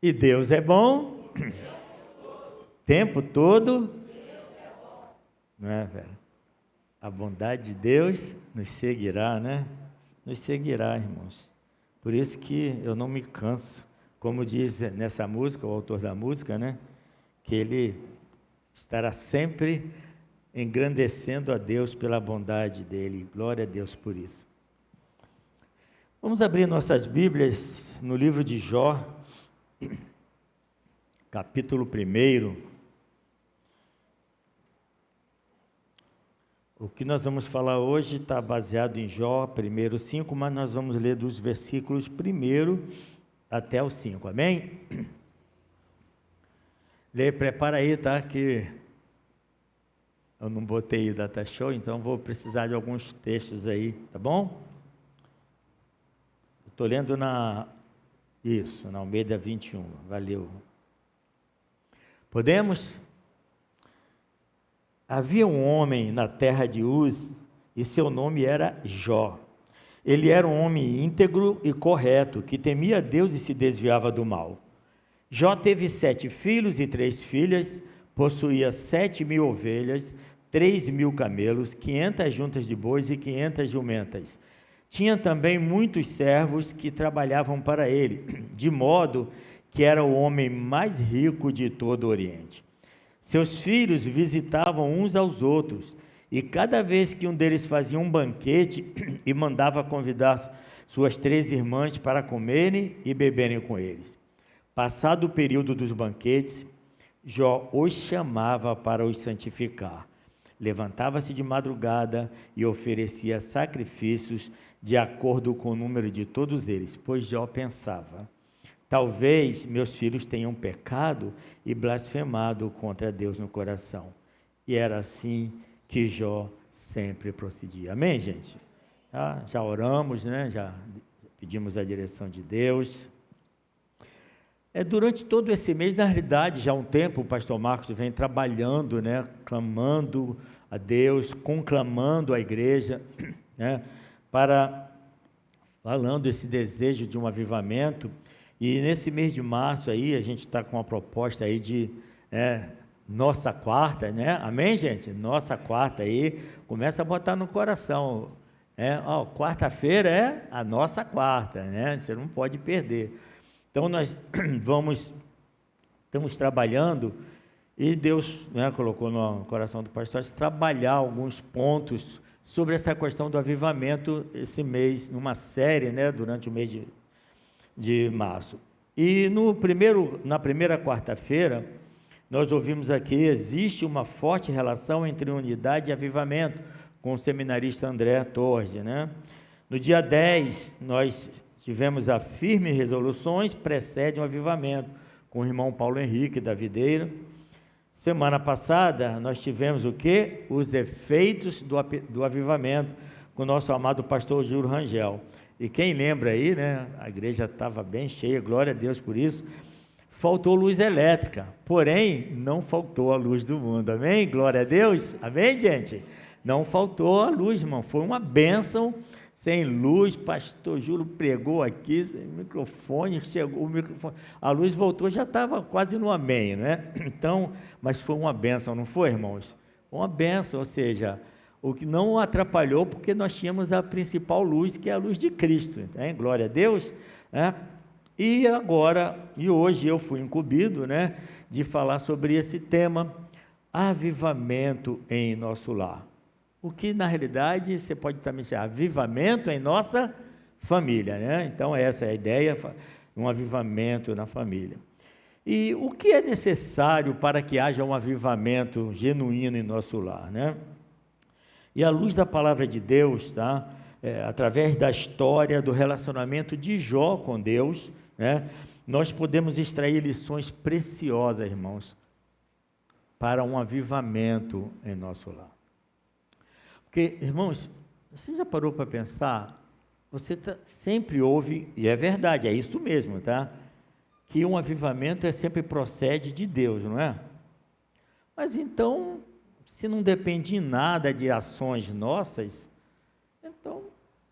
E Deus é bom, tempo todo, não é, velho? A bondade de Deus nos seguirá, né? Nos seguirá, irmãos. Por isso que eu não me canso, como diz nessa música, o autor da música, né? Que ele estará sempre engrandecendo a Deus pela bondade dele. Glória a Deus por isso. Vamos abrir nossas Bíblias no livro de Jó, capítulo 1. O que nós vamos falar hoje está baseado em Jó, 1:5, mas nós vamos ler dos versículos 1 até o 5, amém? Lê, prepara aí, tá? Que eu não botei o data show, então vou precisar de alguns textos aí, tá bom? Estou lendo na Almeida 21, valeu. Podemos? Havia um homem na terra de Uz, e seu nome era Jó. Ele era um homem íntegro e correto, que temia Deus e se desviava do mal. Jó teve 7 filhos e 3 filhas, possuía 7.000 ovelhas, 3.000 camelos, 500 juntas de bois e 500 jumentas. Tinha também muitos servos que trabalhavam para ele, de modo que era o homem mais rico de todo o Oriente. Seus filhos visitavam uns aos outros, e cada vez que um deles fazia um banquete e mandava convidar suas 3 irmãs para comerem e beberem com eles. Passado o período dos banquetes, Jó os chamava para os santificar. Levantava-se de madrugada e oferecia sacrifícios de acordo com o número de todos eles, pois Jó pensava: talvez meus filhos tenham pecado e blasfemado contra Deus no coração. E era assim que Jó sempre procedia. Amém, gente? Já oramos, né? Já pedimos a direção de Deus. Durante todo esse mês, na realidade, já há um tempo, o pastor Marcos vem trabalhando, né? Clamando a Deus, conclamando a igreja, né? Falando esse desejo de um avivamento. E nesse mês de março aí, a gente está com uma proposta aí de nossa quarta, né? Amém, gente? Nossa quarta aí, começa a botar no coração. Quarta-feira é a nossa quarta, né? Você não pode perder. Então nós estamos trabalhando, e Deus, né, colocou no coração do pastor trabalhar alguns pontos sobre essa questão do avivamento esse mês, numa série, né, durante o mês de março. E na primeira quarta-feira, nós ouvimos aqui: existe uma forte relação entre unidade e avivamento, com o seminarista André Torres, né? No dia 10, nós tivemos a firme resoluções precede um avivamento, com o irmão Paulo Henrique da Videira. Semana passada, nós tivemos o quê? Os efeitos do avivamento, com o nosso amado pastor Júlio Rangel. E quem lembra aí, né? A igreja estava bem cheia, glória a Deus por isso. Faltou luz elétrica, porém, não faltou a luz do mundo, amém? Glória a Deus, amém, gente? Não faltou a luz, irmão, foi uma bênção. Sem luz, pastor Júlio pregou aqui, sem microfone, chegou o microfone, a luz voltou, já estava quase no amém, né? Então, mas foi uma bênção, não foi, irmãos? Uma bênção, ou seja, o que não atrapalhou, porque nós tínhamos a principal luz, que é a luz de Cristo, né? Glória a Deus, né? E hoje eu fui incumbido, né, de falar sobre esse tema, avivamento em nosso lar. O que, na realidade, você pode também chamar avivamento em nossa família, né? Então, essa é a ideia, um avivamento na família. E o que é necessário para que haja um avivamento genuíno em nosso lar, né? E à luz da palavra de Deus, tá? Através da história, do relacionamento de Jó com Deus, né? Nós podemos extrair lições preciosas, irmãos, para um avivamento em nosso lar. Porque, irmãos, você já parou para pensar? Você sempre ouve, e é verdade, é isso mesmo, tá? Que um avivamento sempre procede de Deus, não é? Mas então, se não depende de nada de ações nossas, então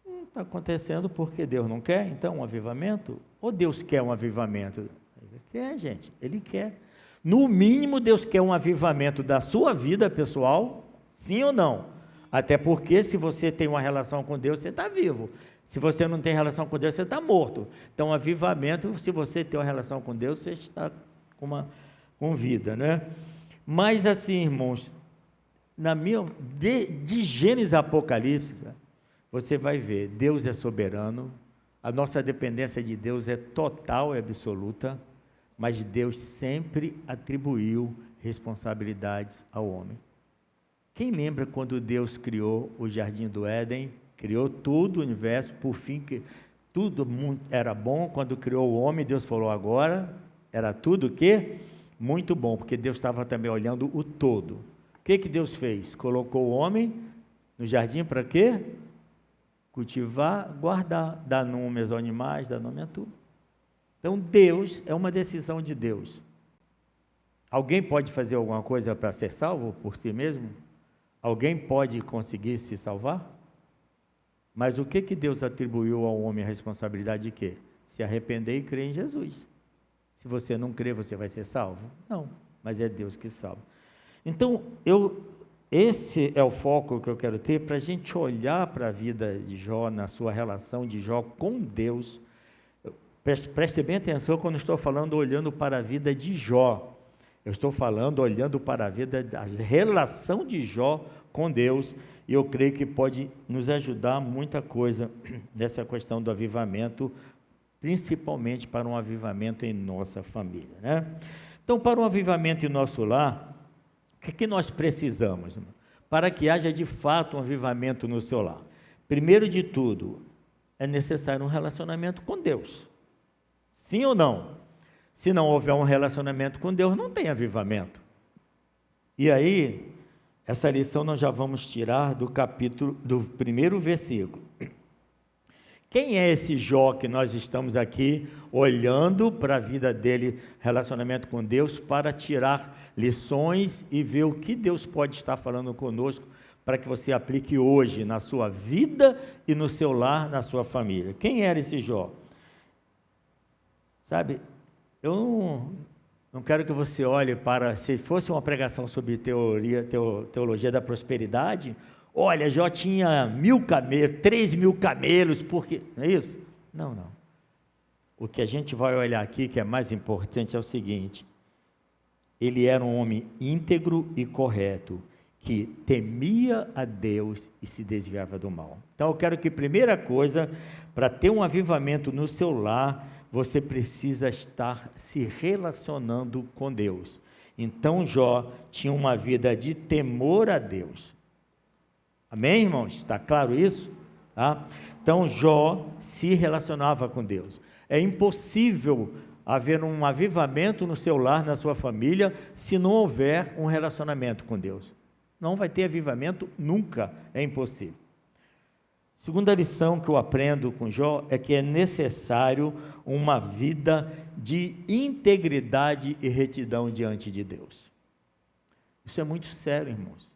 não está acontecendo porque Deus não quer, então, um avivamento? Ou Deus quer um avivamento? Quer, gente, Ele quer. No mínimo, Deus quer um avivamento da sua vida pessoal, sim ou não? Até porque se você tem uma relação com Deus, você está vivo. Se você não tem relação com Deus, você está morto. Então, avivamento, se você tem uma relação com Deus, você está com vida, né? Mas assim, irmãos, de Gênesis a Apocalipse, você vai ver, Deus é soberano, a nossa dependência de Deus é total e absoluta, mas Deus sempre atribuiu responsabilidades ao homem. Quem lembra quando Deus criou o Jardim do Éden, criou tudo, o universo, por fim, que tudo era bom, quando criou o homem, Deus falou agora, era tudo o quê? Muito bom, porque Deus estava também olhando o todo. O que Deus fez? Colocou o homem no jardim para quê? Cultivar, guardar, dar nome aos animais, dar nome a tudo. Então, Deus é uma decisão de Deus. Alguém pode fazer alguma coisa para ser salvo por si mesmo? Alguém pode conseguir se salvar? Mas o que Deus atribuiu ao homem a responsabilidade de quê? Se arrepender e crer em Jesus. Se você não crer, você vai ser salvo? Não, mas é Deus que salva. Então, esse é o foco que eu quero ter, para a gente olhar para a vida de Jó, na sua relação de Jó com Deus. Preste bem atenção quando eu estou falando olhando para a vida de Jó. Eu estou falando olhando para a vida, da relação de Jó com Deus, e eu creio que pode nos ajudar muita coisa nessa questão do avivamento, principalmente para um avivamento em nossa família, né? Então, para um avivamento em nosso lar, o que nós precisamos, irmão? Para que haja de fato um avivamento no seu lar? Primeiro de tudo, é necessário um relacionamento com Deus. Sim ou não? Se não houver um relacionamento com Deus, não tem avivamento. E aí, essa lição nós já vamos tirar do primeiro versículo. Quem é esse Jó que nós estamos aqui olhando para a vida dele, relacionamento com Deus, para tirar lições e ver o que Deus pode estar falando conosco para que você aplique hoje na sua vida e no seu lar, na sua família? Quem era esse Jó? Sabe, eu não quero que você olhe para, se fosse uma pregação sobre teologia da prosperidade, olha, Jó tinha 1.000 camelos, 3.000 camelos, porque, não é isso? Não. O que a gente vai olhar aqui, que é mais importante, é o seguinte: ele era um homem íntegro e correto, que temia a Deus e se desviava do mal. Então eu quero que, primeira coisa, para ter um avivamento no seu lar, você precisa estar se relacionando com Deus. Então Jó tinha uma vida de temor a Deus. Amém, irmãos? Está claro isso? Tá? Então Jó se relacionava com Deus. É impossível haver um avivamento no seu lar, na sua família, se não houver um relacionamento com Deus. Não vai ter avivamento nunca, é impossível. Segunda lição que eu aprendo com Jó é que é necessário uma vida de integridade e retidão diante de Deus. Isso é muito sério, irmãos.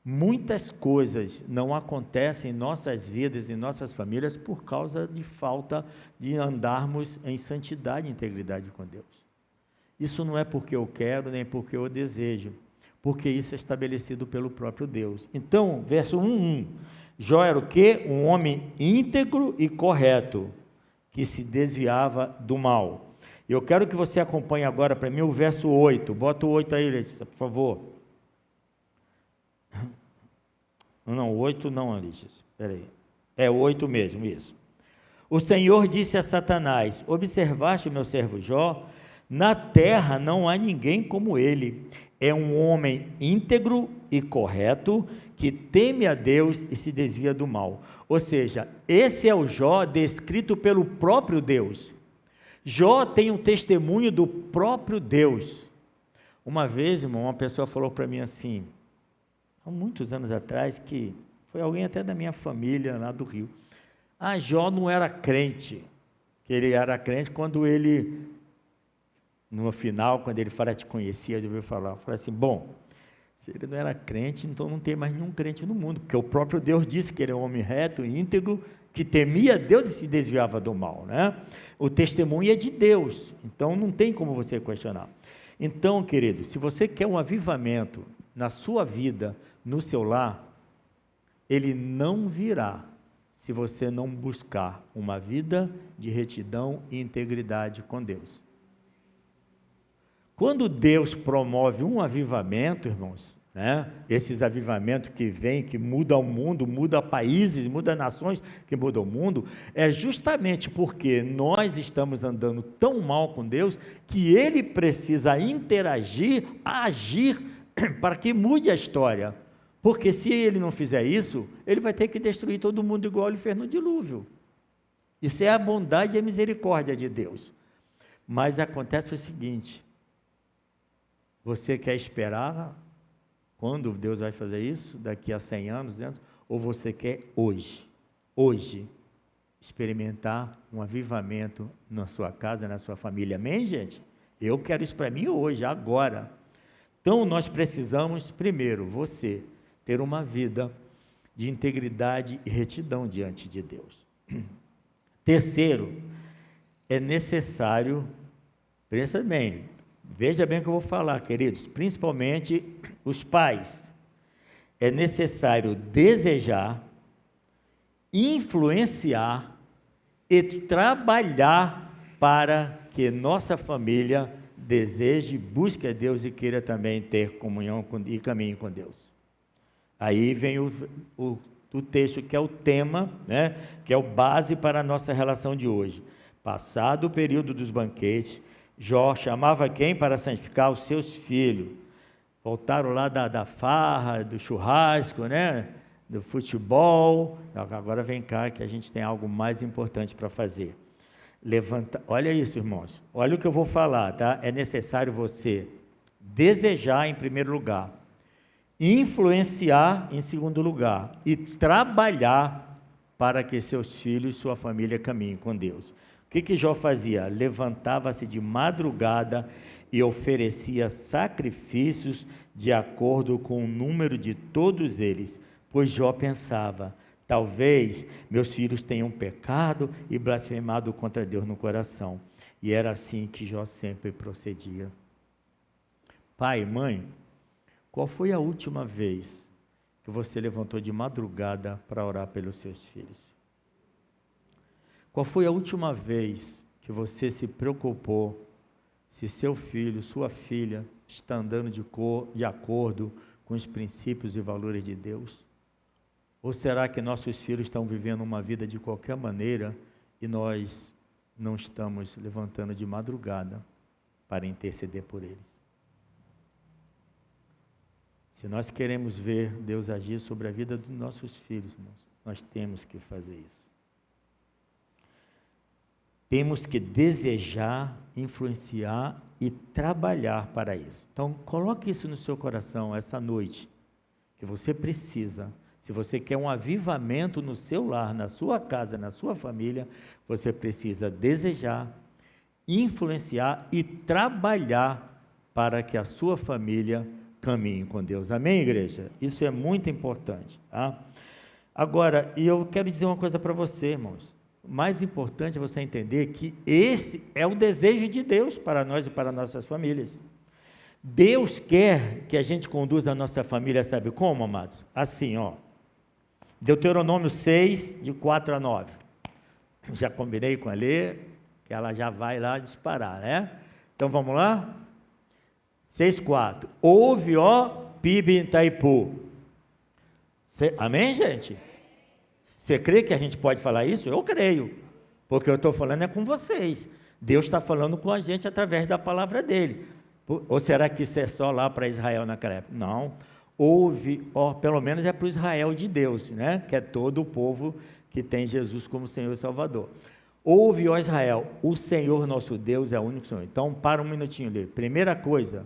Muitas coisas não acontecem em nossas vidas, em nossas famílias, por causa de falta de andarmos em santidade e integridade com Deus. Isso não é porque eu quero, nem porque eu desejo, porque isso é estabelecido pelo próprio Deus. Então, verso 1:1, Jó era o quê? Um homem íntegro e correto, que se desviava do mal. Eu quero que você acompanhe agora para mim o verso 8, bota o 8 aí, Letícia, por favor. Não, 8 não, Letícia, espera aí. É 8 mesmo, isso. O Senhor disse a Satanás: observaste o meu servo Jó? Na terra não há ninguém como ele. É um homem íntegro e correto, que teme a Deus e se desvia do mal. Ou seja, esse é o Jó descrito pelo próprio Deus. Jó tem um testemunho do próprio Deus. Uma vez, irmão, uma pessoa falou para mim assim, há muitos anos atrás, que foi alguém até da minha família lá do Rio. Jó não era crente, que ele era crente quando ele, no final, quando ele fala, te conhecia, eu ouvi falar, eu falei assim, bom, se ele não era crente, então não tem mais nenhum crente no mundo, porque o próprio Deus disse que ele é um homem reto, íntegro, que temia Deus e se desviava do mal, né? O testemunho é de Deus, então não tem como você questionar. Então, querido, se você quer um avivamento na sua vida, no seu lar, ele não virá se você não buscar uma vida de retidão e integridade com Deus. Quando Deus promove um avivamento, irmãos, né, esses avivamentos que vêm, que mudam o mundo, mudam países, mudam nações, que mudam o mundo, é justamente porque nós estamos andando tão mal com Deus, que Ele precisa interagir, agir, para que mude a história. Porque se Ele não fizer isso, Ele vai ter que destruir todo mundo igual Ele fez no dilúvio. Isso é a bondade e a misericórdia de Deus. Mas acontece o seguinte: você quer esperar quando Deus vai fazer isso? Daqui a 100 anos, 200? Ou você quer hoje, experimentar um avivamento na sua casa, na sua família? Amém, gente? Eu quero isso para mim hoje, agora. Então, nós precisamos, primeiro, você ter uma vida de integridade e retidão diante de Deus. Terceiro, é necessário, pensa bem, veja bem o que eu vou falar, queridos, principalmente os pais, é necessário desejar, influenciar e trabalhar para que nossa família deseje, busque a Deus e queira também ter comunhão e caminho com Deus. Aí vem o texto que é o tema, né, que é o base para a nossa relação de hoje. Passado o período dos banquetes, Jó chamava quem para santificar os seus filhos? Voltaram lá da farra, do churrasco, né, do futebol. Agora vem cá que a gente tem algo mais importante para fazer. Olha isso, irmãos, olha o que eu vou falar, tá? É necessário você desejar em primeiro lugar, influenciar em segundo lugar e trabalhar para que seus filhos e sua família caminhem com Deus. O que Jó fazia? Levantava-se de madrugada e oferecia sacrifícios de acordo com o número de todos eles, pois Jó pensava: talvez meus filhos tenham pecado e blasfemado contra Deus no coração. E era assim que Jó sempre procedia. Pai, mãe, qual foi a última vez que você levantou de madrugada para orar pelos seus filhos? Qual foi a última vez que você se preocupou se seu filho, sua filha, está andando de acordo com os princípios e valores de Deus? Ou será que nossos filhos estão vivendo uma vida de qualquer maneira e nós não estamos levantando de madrugada para interceder por eles? Se nós queremos ver Deus agir sobre a vida dos nossos filhos, irmãos, nós temos que fazer isso. Temos que desejar, influenciar e trabalhar para isso. Então, coloque isso no seu coração essa noite, que você precisa. Se você quer um avivamento no seu lar, na sua casa, na sua família, você precisa desejar, influenciar e trabalhar para que a sua família caminhe com Deus. Amém, igreja? Isso é muito importante, tá? Agora, e eu quero dizer uma coisa para você, irmãos. O mais importante é você entender que esse é o desejo de Deus para nós e para nossas famílias. Deus quer que a gente conduza a nossa família, sabe como, amados? Assim, ó. Deuteronômio 6, de 4 a 9. Já combinei com a Lê, que ela já vai lá disparar, né? Então, vamos lá? 6,4. Ouve, ó, Pibe em Itaipu. Amém, gente? Você crê que a gente pode falar isso? Eu creio, porque eu estou falando é com vocês. Deus está falando com a gente através da palavra dele. Ou será que isso é só lá para Israel naquela época? Não. Ouve, ó, pelo menos é para o Israel de Deus, né? Que é todo o povo que tem Jesus como Senhor e Salvador. Ouve, ó Israel, o Senhor nosso Deus é o único Senhor. Então, para um minutinho ali. Primeira coisa,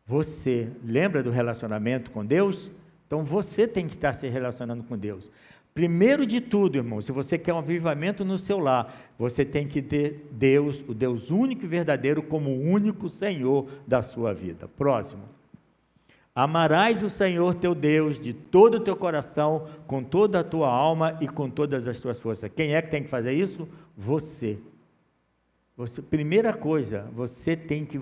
você lembra do relacionamento com Deus? Então, você tem que estar se relacionando com Deus. Primeiro de tudo, irmão, se você quer um avivamento no seu lar, você tem que ter Deus, o Deus único e verdadeiro, como o único Senhor da sua vida. Próximo. Amarás o Senhor teu Deus de todo o teu coração, com toda a tua alma e com todas as tuas forças. Quem é que tem que fazer isso? Você. Primeira coisa, você tem que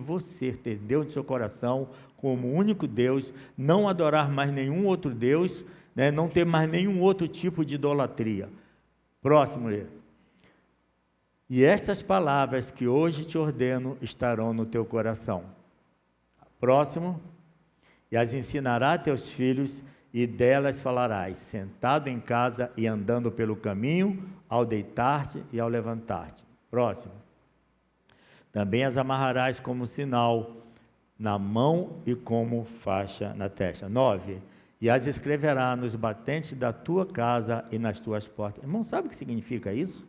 ter Deus no seu coração como único Deus, não adorar mais nenhum outro Deus, né, não ter mais nenhum outro tipo de idolatria. Próximo. E estas palavras que hoje te ordeno estarão no teu coração. Próximo. E as ensinarás a teus filhos, e delas falarás, sentado em casa e andando pelo caminho, ao deitar-te e ao levantar-te. Próximo. Também as amarrarás como sinal na mão e como faixa na testa. 9. E as escreverás nos batentes da tua casa e nas tuas portas. Irmão, sabe o que significa isso?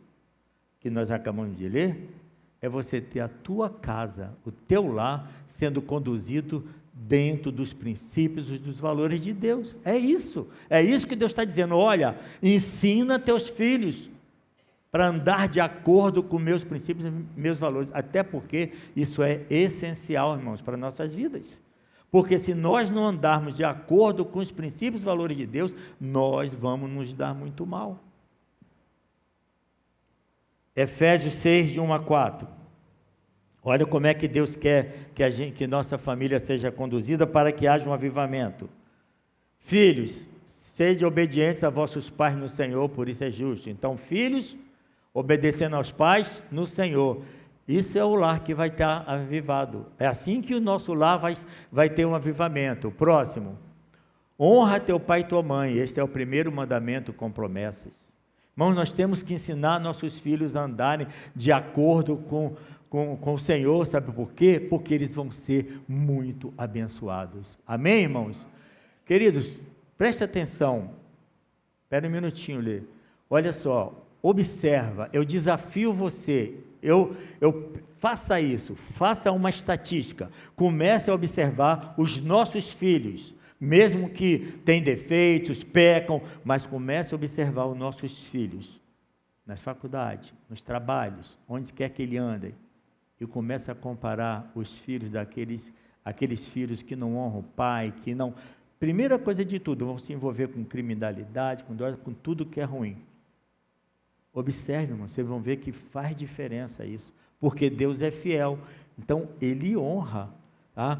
Que nós acabamos de ler? É você ter a tua casa, o teu lar, sendo conduzido dentro dos princípios e dos valores de Deus. É isso que Deus está dizendo. Olha, ensina teus filhos para andar de acordo com meus princípios e meus valores, até porque isso é essencial, irmãos, para nossas vidas. Porque se nós não andarmos de acordo com os princípios e valores de Deus, nós vamos nos dar muito mal. Efésios 6, de 1 a 4. Olha como é que Deus quer que nossa família seja conduzida para que haja um avivamento. Filhos, sede obedientes a vossos pais no Senhor, por isso é justo. Então, filhos, obedecendo aos pais no Senhor. Isso é o lar que vai estar avivado. É assim que o nosso lar vai ter um avivamento. Próximo. Honra teu pai e tua mãe. Este é o primeiro mandamento com promessas. Irmãos, nós temos que ensinar nossos filhos a andarem de acordo com o Senhor. Sabe por quê? Porque eles vão ser muito abençoados. Amém, irmãos? Queridos, preste atenção. Espera um minutinho, Lê. Olha só. Observa, eu desafio você, faça isso, faça uma estatística, comece a observar os nossos filhos, mesmo que tenham defeitos, pecam, mas comece a observar os nossos filhos, nas faculdades, nos trabalhos, onde quer que ele andem, e comece a comparar os filhos aqueles filhos que não honram o pai, que não... Primeira coisa de tudo, vão se envolver com criminalidade, com tudo que é ruim. Observe, irmão, vocês vão ver que faz diferença isso, porque Deus é fiel, então Ele honra, tá?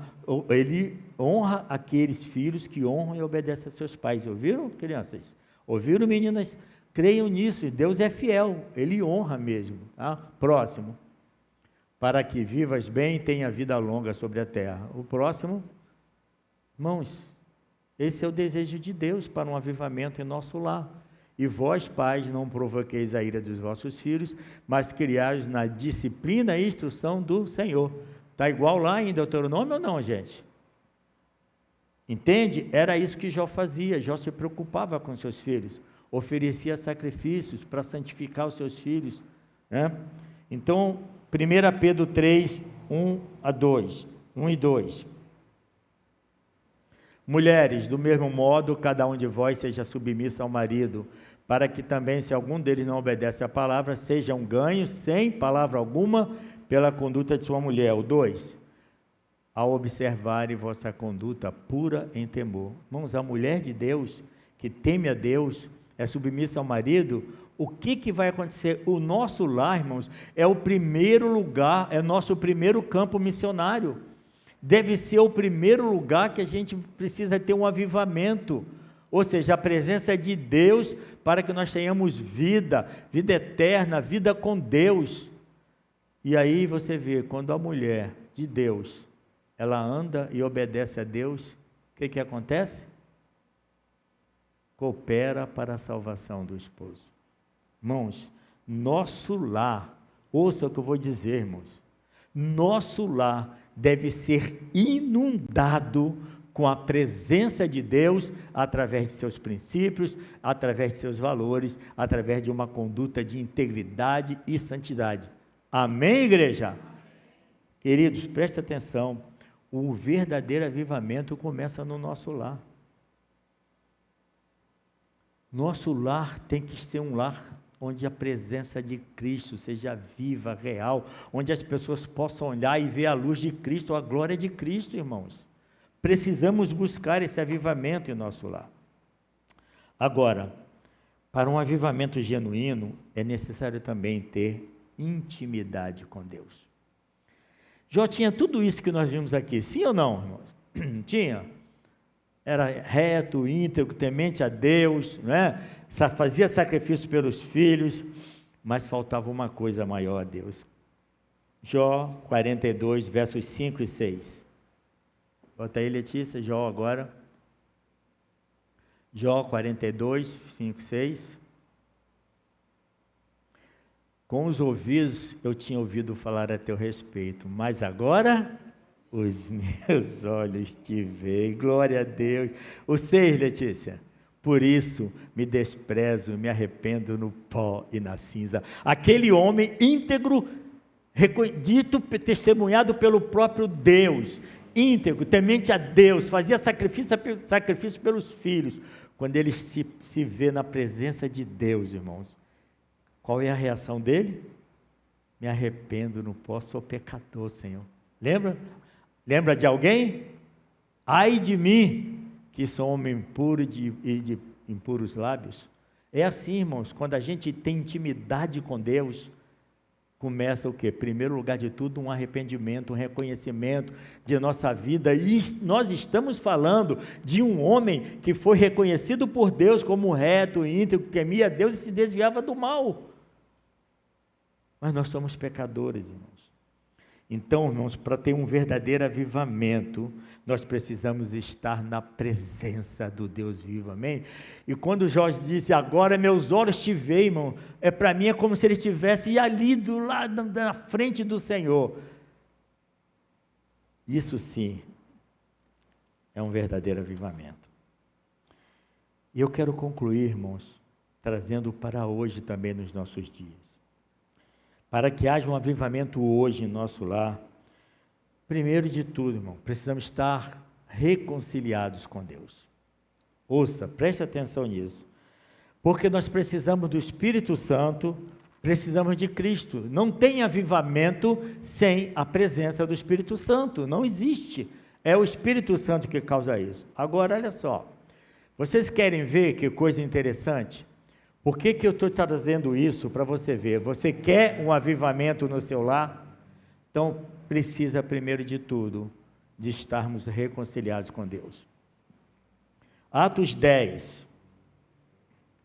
Ele honra aqueles filhos que honram e obedecem a seus pais. Ouviram, crianças? Ouviram, meninas? Creiam nisso, Deus é fiel, Ele honra mesmo. Tá? Próximo. Para que vivas bem e tenha vida longa sobre a terra. O próximo, irmãos, esse é o desejo de Deus para um avivamento em nosso lar. E vós, pais, não provoqueis a ira dos vossos filhos, mas criai-os na disciplina e instrução do Senhor. Está igual lá em Deuteronômio ou não, gente? Entende? Era isso que Jó fazia. Jó se preocupava com seus filhos, oferecia sacrifícios para santificar os seus filhos, né? Então, 1 Pedro 3, 1 e 2. Mulheres, do mesmo modo, cada um de vós seja submissa ao marido, para que também, se algum deles não obedece à palavra, seja um ganho, sem palavra alguma, pela conduta de sua mulher. O 2. Ao observarem vossa conduta pura em temor. Irmãos, a mulher de Deus, que teme a Deus, é submissa ao marido, o que vai acontecer? O nosso lar, irmãos, é o primeiro lugar, é nosso primeiro campo missionário. Deve ser o primeiro lugar que a gente precisa ter um avivamento, ou seja, a presença de Deus, para que nós tenhamos vida eterna, vida com Deus. E aí você vê, quando a mulher de Deus, ela anda e obedece a Deus, o que acontece? Coopera para a salvação do esposo. Irmãos, nosso lar, ouça o que eu vou dizer, irmãos, nosso lar deve ser inundado com a presença de Deus, através de seus princípios, através de seus valores, através de uma conduta de integridade e santidade. Amém, igreja? Queridos, preste atenção, o verdadeiro avivamento começa no nosso lar. Nosso lar tem que ser um lar onde a presença de Cristo seja viva, real, onde as pessoas possam olhar e ver a luz de Cristo, a glória de Cristo, irmãos. Precisamos buscar esse avivamento em nosso lar. Agora, para um avivamento genuíno, é necessário também ter intimidade com Deus. Jó tinha tudo isso que nós vimos aqui, sim ou não, irmãos? Tinha. Era reto, íntegro, temente a Deus, né? Fazia sacrifício pelos filhos, mas faltava uma coisa maior a Deus. Jó 42, versos 5 e 6. Bota aí, Letícia, Jó agora. Jó 42, 5 e 6. Com os ouvidos eu tinha ouvido falar a teu respeito, mas agora os meus olhos te veem. Glória a Deus. O 6, Letícia. Por isso me desprezo, me arrependo no pó e na cinza. Aquele homem íntegro, dito, testemunhado pelo próprio Deus, íntegro, temente a Deus, fazia sacrifício pelos filhos. Quando ele se vê na presença de Deus, irmãos, qual é a reação dele? Me arrependo, não posso, sou pecador, Senhor. Lembra? Lembra de alguém? Ai de mim, que sou homem impuro e de impuros lábios. É assim, irmãos, quando a gente tem intimidade com Deus, começa o quê? Primeiro lugar de tudo, um arrependimento, um reconhecimento de nossa vida, e nós estamos falando de um homem que foi reconhecido por Deus como reto, íntegro, que temia Deus e se desviava do mal. Mas nós somos pecadores, irmãos. Então, irmãos, para ter um verdadeiro avivamento, nós precisamos estar na presença do Deus vivo, amém? E quando Jorge disse, agora meus olhos te veem, irmão, para mim é como se ele estivesse ali do lado, na frente do Senhor. Isso sim, é um verdadeiro avivamento. E eu quero concluir, irmãos, trazendo para hoje também nos nossos dias. Para que haja um avivamento hoje em nosso lar, primeiro de tudo, irmão, precisamos estar reconciliados com Deus. Ouça, preste atenção nisso. Porque nós precisamos do Espírito Santo, precisamos de Cristo. Não tem avivamento sem a presença do Espírito Santo. Não existe. É o Espírito Santo que causa isso. Agora, olha só. Vocês querem ver que coisa interessante? Por que eu estou trazendo isso para você ver? Você quer um avivamento no seu lar? Então, precisa, primeiro de tudo, de estarmos reconciliados com Deus. Atos 10.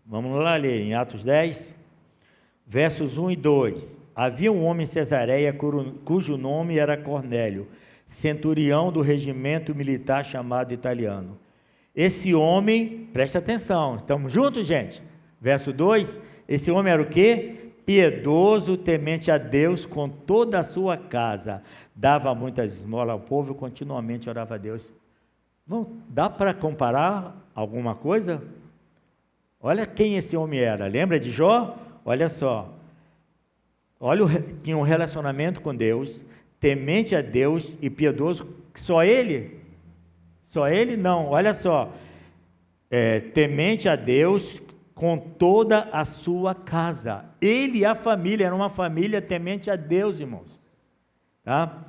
Vamos lá ler em Atos 10, versos 1 e 2. Havia um homem em Cesareia, cujo nome era Cornélio, centurião do regimento militar chamado italiano. Esse homem, presta atenção, estamos juntos, gente? Verso 2, esse homem era o quê? Piedoso, temente a Deus com toda a sua casa, dava muitas esmolas ao povo e continuamente orava a Deus. Não, dá para comparar alguma coisa? Olha quem esse homem era, lembra de Jó? Olha só, tinha um relacionamento com Deus, temente a Deus e piedoso, só ele não, olha só, temente a Deus com toda a sua casa. Ele e a família, era uma família temente a Deus, irmãos. Tá?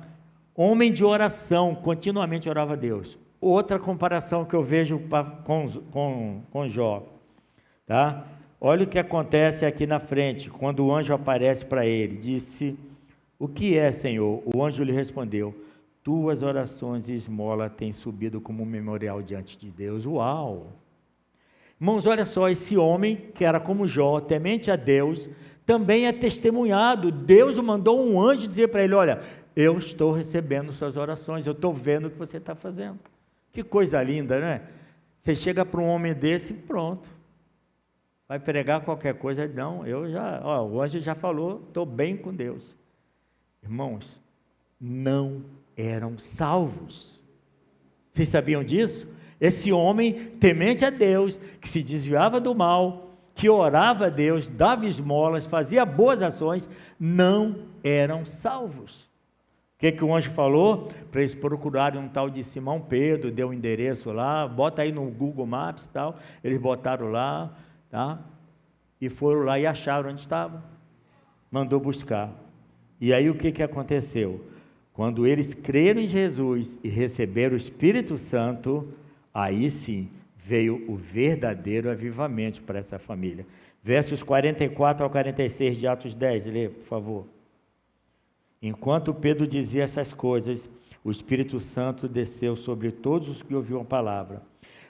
Homem de oração, continuamente orava a Deus. Outra comparação que eu vejo com Jó. Tá? Olha o que acontece aqui na frente, quando o anjo aparece para ele. Disse, o que é, Senhor? O anjo lhe respondeu, tuas orações e esmola têm subido como um memorial diante de Deus. Uau! Irmãos, olha só, esse homem, que era como Jó, temente a Deus, também é testemunhado. Deus mandou um anjo dizer para ele, olha, eu estou recebendo suas orações, eu estou vendo o que você está fazendo. Que coisa linda, né? Você chega para um homem desse, pronto. Vai pregar qualquer coisa, não, o anjo já falou, estou bem com Deus. Irmãos, não eram salvos. Vocês sabiam disso? Esse homem, temente a Deus, que se desviava do mal, que orava a Deus, dava esmolas, fazia boas ações, não eram salvos. O que o anjo falou? Para eles procurarem um tal de Simão Pedro, deu o endereço lá, bota aí no Google Maps e tal, eles botaram lá, tá? E foram lá e acharam onde estava. Mandou buscar. E aí o que aconteceu? Quando eles creram em Jesus e receberam o Espírito Santo, aí sim veio o verdadeiro avivamento para essa família. Versos 44 ao 46 de Atos 10, lê, por favor. Enquanto Pedro dizia essas coisas, o Espírito Santo desceu sobre todos os que ouviam a palavra.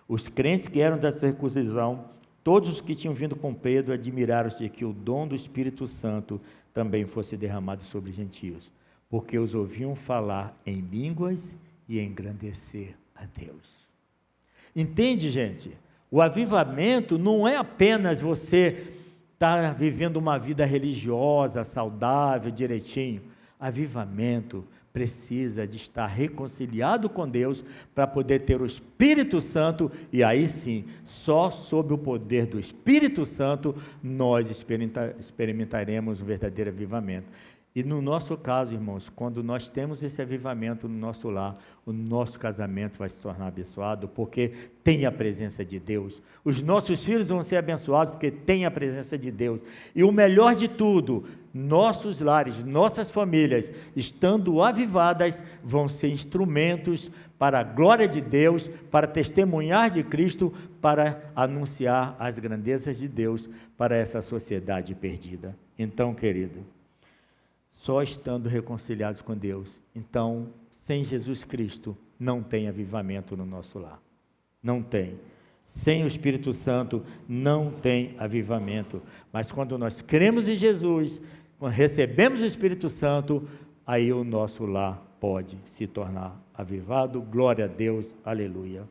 Os crentes que eram da circuncisão, todos os que tinham vindo com Pedro, admiraram-se de que o dom do Espírito Santo também fosse derramado sobre os gentios, porque os ouviam falar em línguas e engrandecer a Deus. Entende, gente? O avivamento não é apenas você estar vivendo uma vida religiosa, saudável, direitinho. Avivamento precisa de estar reconciliado com Deus para poder ter o Espírito Santo, e aí sim, só sob o poder do Espírito Santo, nós experimentaremos um verdadeiro avivamento. E no nosso caso, irmãos, quando nós temos esse avivamento no nosso lar, o nosso casamento vai se tornar abençoado, porque tem a presença de Deus. Os nossos filhos vão ser abençoados, porque tem a presença de Deus. E o melhor de tudo, nossos lares, nossas famílias, estando avivadas, vão ser instrumentos para a glória de Deus, para testemunhar de Cristo, para anunciar as grandezas de Deus para essa sociedade perdida. Então, querido, só estando reconciliados com Deus. Então, sem Jesus Cristo, não tem avivamento no nosso lar. Não tem. Sem o Espírito Santo, não tem avivamento. Mas quando nós cremos em Jesus, quando recebemos o Espírito Santo, aí o nosso lar pode se tornar avivado. Glória a Deus, aleluia.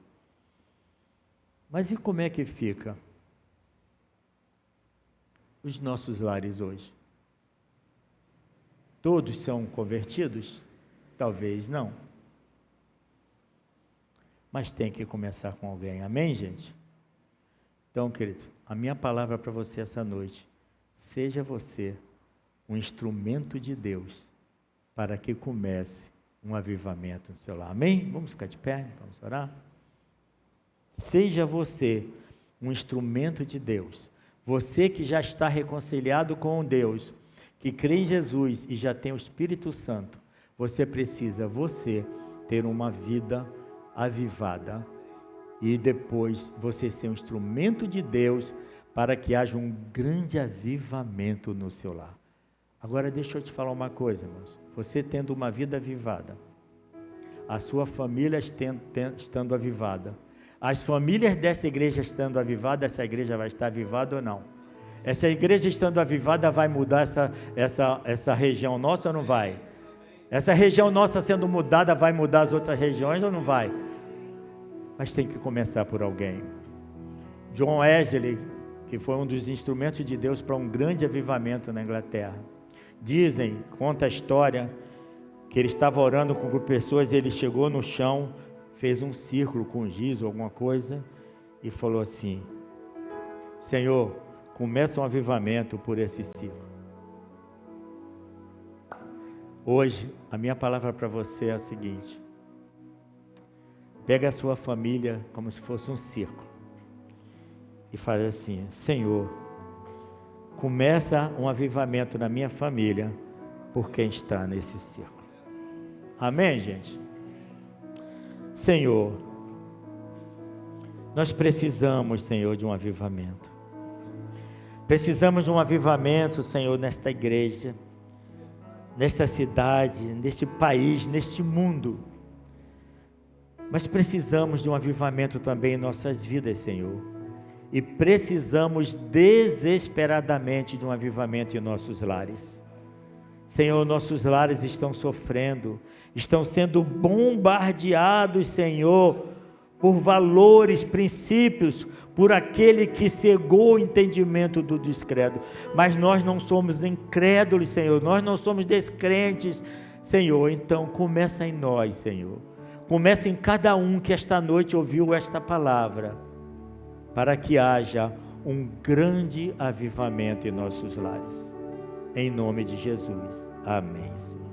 Mas e como é que fica os nossos lares hoje? Todos são convertidos? Talvez não. Mas tem que começar com alguém, amém, gente? Então, querido, a minha palavra para você essa noite, seja você um instrumento de Deus para que comece um avivamento no seu lar, amém? Vamos ficar de pé, vamos orar? Seja você um instrumento de Deus, você que já está reconciliado com Deus, que crê em Jesus e já tem o Espírito Santo, você precisa, ter uma vida avivada e depois você ser um instrumento de Deus para que haja um grande avivamento no seu lar. Agora deixa eu te falar uma coisa, irmãos, você tendo uma vida avivada, a sua família estando avivada, as famílias dessa igreja estando avivada, essa igreja vai estar avivada ou não? Essa igreja estando avivada vai mudar essa região nossa ou não vai? Essa região nossa sendo mudada vai mudar as outras regiões ou não vai? Mas tem que começar por alguém. John Wesley, que foi um dos instrumentos de Deus para um grande avivamento na Inglaterra. Conta a história, que ele estava orando com um grupo de pessoas, ele chegou no chão, fez um círculo com giz ou alguma coisa, e falou assim: Senhor, começa um avivamento por esse ciclo. Hoje, a minha palavra para você é a seguinte: pega a sua família como se fosse um círculo e faz assim: Senhor, começa um avivamento na minha família por quem está nesse círculo. Amém, gente? Senhor, nós precisamos, Senhor, de um avivamento. Precisamos de um avivamento, Senhor, nesta igreja, nesta cidade, neste país, neste mundo. Mas precisamos de um avivamento também em nossas vidas, Senhor. E precisamos desesperadamente de um avivamento em nossos lares. Senhor, nossos lares estão sofrendo, estão sendo bombardeados, Senhor, por valores, princípios, por aquele que cegou o entendimento do descrédulo. Mas nós não somos incrédulos, Senhor, nós não somos descrentes, Senhor. Então começa em nós, Senhor, começa em cada um que esta noite ouviu esta palavra, para que haja um grande avivamento em nossos lares, em nome de Jesus, amém, Senhor.